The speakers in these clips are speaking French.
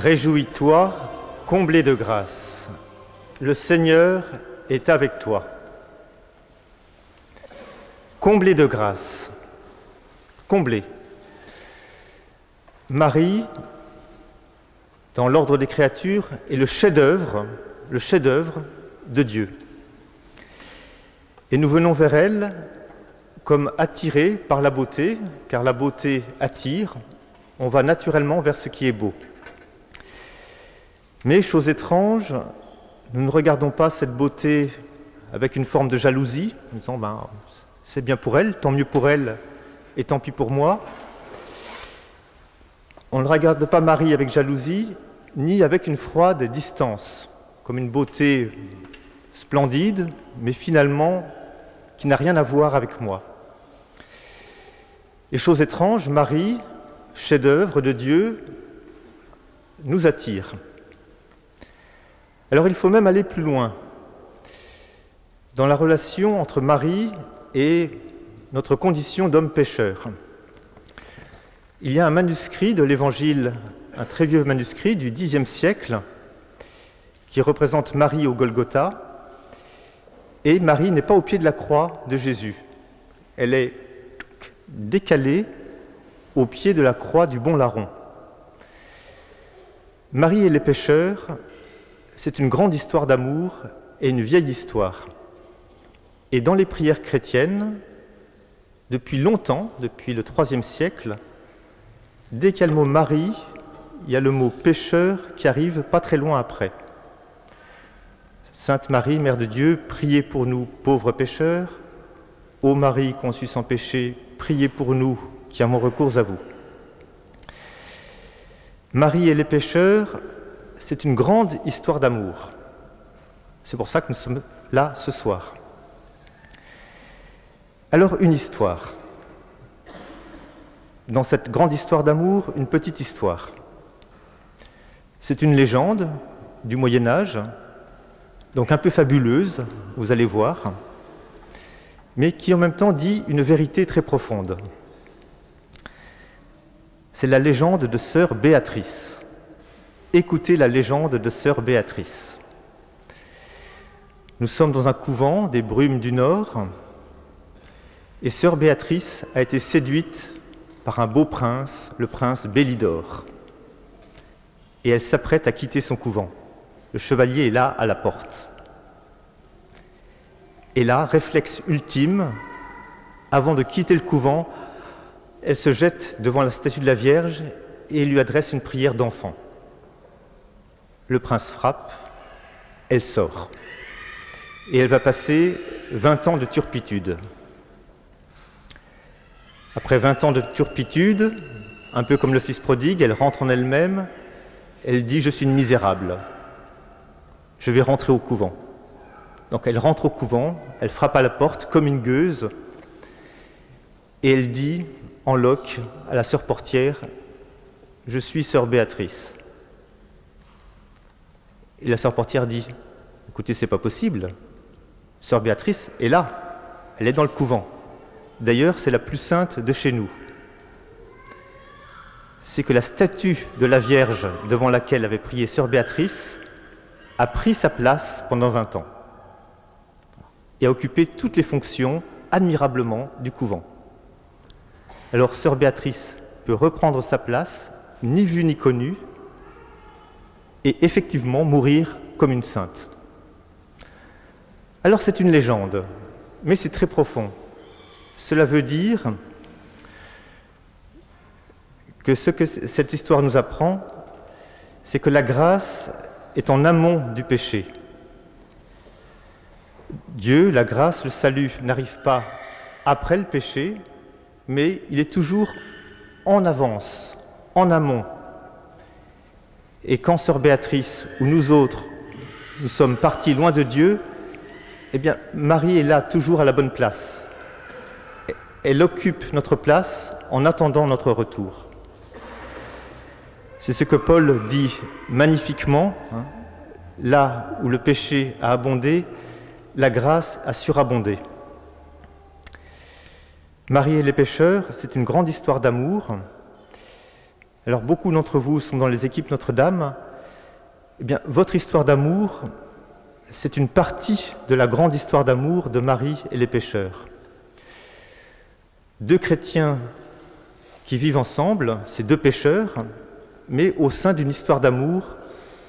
Réjouis-toi, comblé de grâce, le Seigneur est avec toi. Comblé de grâce, comblé. Marie, dans l'ordre des créatures, est le chef-d'œuvre de Dieu. Et nous venons vers elle comme attirés par la beauté, car la beauté attire, on va naturellement vers ce qui est beau. Mais, chose étrange, nous ne regardons pas cette beauté avec une forme de jalousie, en disant c'est bien pour elle, tant mieux pour elle, et tant pis pour moi. On ne regarde pas Marie avec jalousie, ni avec une froide distance, comme une beauté splendide, mais finalement qui n'a rien à voir avec moi. Et chose étrange, Marie, chef-d'œuvre de Dieu, nous attire. Alors il faut même aller plus loin. Dans la relation entre Marie et notre condition d'homme pécheur. Il y a un manuscrit de l'Évangile, un très vieux manuscrit du Xe siècle, qui représente Marie au Golgotha, et Marie n'est pas au pied de la croix de Jésus. Elle est décalée au pied de la croix du bon larron. Marie et les pécheurs, c'est une grande histoire d'amour et une vieille histoire. Et dans les prières chrétiennes, depuis longtemps, depuis le IIIe siècle, dès qu'il y a le mot Marie, il y a le mot pécheur qui arrive pas très loin après. Sainte Marie, Mère de Dieu, priez pour nous pauvres pécheurs. Ô Marie conçue sans péché, priez pour nous qui avons recours à vous. Marie et les pécheurs, c'est une grande histoire d'amour. C'est pour ça que nous sommes là ce soir. Alors, une histoire. Dans cette grande histoire d'amour, une petite histoire. C'est une légende du Moyen-Âge, donc un peu fabuleuse, vous allez voir, mais qui en même temps dit une vérité très profonde. C'est la légende de sœur Béatrice. Écoutez la légende de sœur Béatrice. Nous sommes dans un couvent des Brumes du Nord, et sœur Béatrice a été séduite par un beau prince, le prince Bélidor. Et elle s'apprête à quitter son couvent. Le chevalier est là, à la porte. Et là, réflexe ultime, avant de quitter le couvent, elle se jette devant la statue de la Vierge et lui adresse une prière d'enfant. Le prince frappe, elle sort. Et elle va passer 20 ans de turpitude. Après 20 ans de turpitude, un peu comme le fils prodigue, elle rentre en elle-même, elle dit « Je suis une misérable, je vais rentrer au couvent ». Donc elle rentre au couvent, elle frappe à la porte comme une gueuse, et elle dit en loque à la sœur portière « Je suis sœur Béatrice ». Et la sœur portière dit « Écoutez, c'est pas possible, sœur Béatrice est là, elle est dans le couvent. D'ailleurs, c'est la plus sainte de chez nous. » C'est que la statue de la Vierge devant laquelle avait prié sœur Béatrice a pris sa place pendant 20 ans et a occupé toutes les fonctions admirablement du couvent. Alors sœur Béatrice peut reprendre sa place, ni vue ni connue, et effectivement mourir comme une sainte. Alors c'est une légende, mais c'est très profond. Cela veut dire que ce que cette histoire nous apprend, c'est que la grâce est en amont du péché. Dieu, la grâce, le salut n'arrive pas après le péché, mais il est toujours en avance, en amont. Et quand sœur Béatrice ou nous autres, nous sommes partis loin de Dieu, eh bien Marie est là toujours à la bonne place. Elle occupe notre place en attendant notre retour. C'est ce que Paul dit magnifiquement, là où le péché a abondé, la grâce a surabondé. Marie et les pécheurs, c'est une grande histoire d'amour. Alors beaucoup d'entre vous sont dans les équipes Notre-Dame. Eh bien, votre histoire d'amour, c'est une partie de la grande histoire d'amour de Marie et les pécheurs. Deux chrétiens qui vivent ensemble, ces deux pécheurs, mais au sein d'une histoire d'amour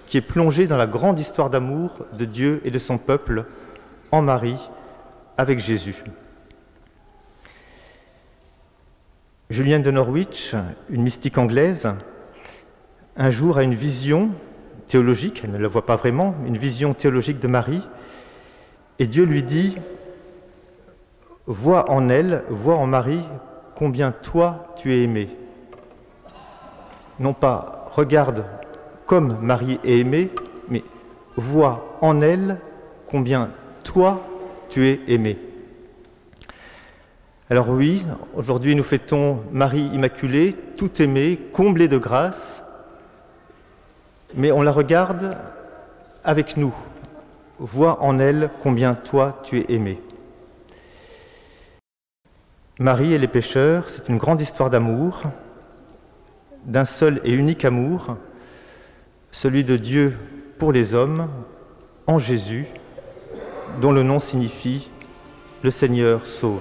qui est plongée dans la grande histoire d'amour de Dieu et de son peuple en Marie avec Jésus. Julienne de Norwich, une mystique anglaise, un jour a une vision théologique, elle ne la voit pas vraiment, une vision théologique de Marie, et Dieu lui dit « Vois en elle, vois en Marie, combien toi tu es aimé. » Non pas « Regarde comme Marie est aimée », mais « Vois en elle, combien toi tu es aimé. » Alors oui, aujourd'hui nous fêtons Marie Immaculée, tout aimée, comblée de grâce, mais on la regarde avec nous. Vois en elle combien toi tu es aimé. Marie et les pécheurs, c'est une grande histoire d'amour, d'un seul et unique amour, celui de Dieu pour les hommes, en Jésus, dont le nom signifie « Le Seigneur sauve ».